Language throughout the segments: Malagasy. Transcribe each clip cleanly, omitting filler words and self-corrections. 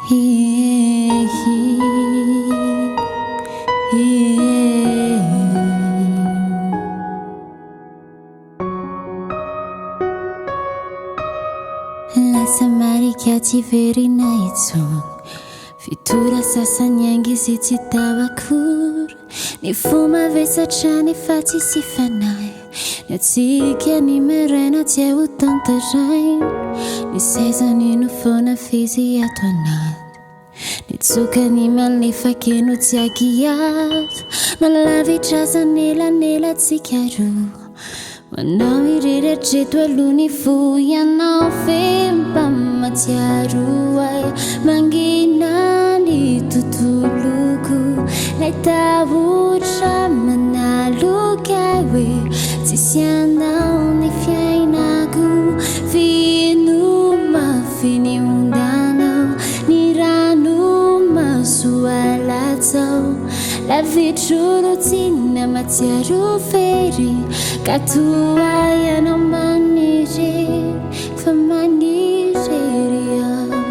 Yeah, yeah. Lasa marikati very naitsony fitora sasany aingy izy tsy tavakory ny fomba vesatrany fa tsisy fanahy ny atsika ny maraina tsy ho tantaraina ny sezany no foana fizy ato anaty nitsokany malefaky no tsy akiato nalavitrazany elanelantsika roa manao ireritreto alohany fo ianao femba matsiaro ay mangina ny tontoloko lay tavotra manaloka hoe tsisy anao ny fiainako fino mafiny ondanao ny rano masoalatsao lavitro rotsina matsiaro fery ka toa ianao maniry fa maniry aho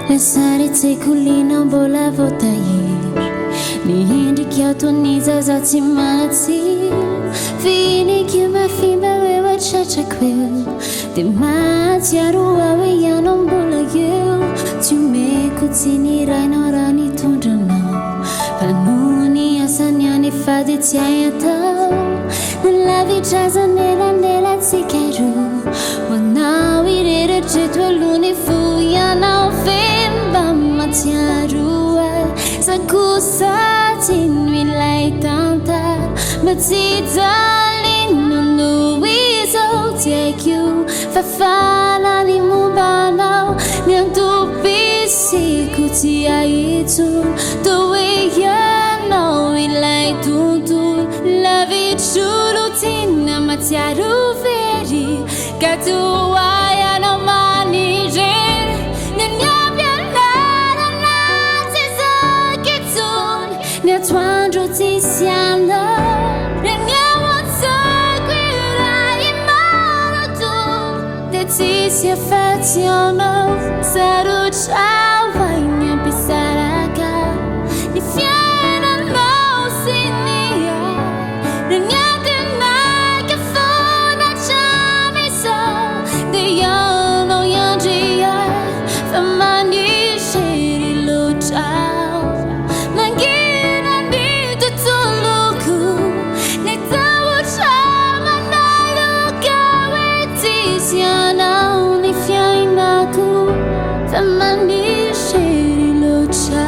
lasary tsekolina mbola voatahiry niendriky autoniza za tsy matsiro finiky mafimba hoe watratrako eo de matsiaro hoe ianao mbola eo tsy omeko tsy nirainao raha nitondranao fa noho ny asany any fady tsy hay atao nalavitrazany elanelantsika roa manao ireritreto alohany fo ianao femba matsiaro ay sakosaty no ilay tantara mba tsy jalino no izao tsy haiko fa fanany mombanao ny antopisiko tsy ahitsony toe ianao ilay tontolo lavitro rotina matsiaro very ka toa ianao maniry Atoandro tsisy anao regnamotsako raha imarato de tsisy afatsy anao sarotra vainy ampisaraka ny fiainanao sy ny ay regnatinaka fona hatramin'izao de ianao iandry ay fa maniry loatra maniry loatra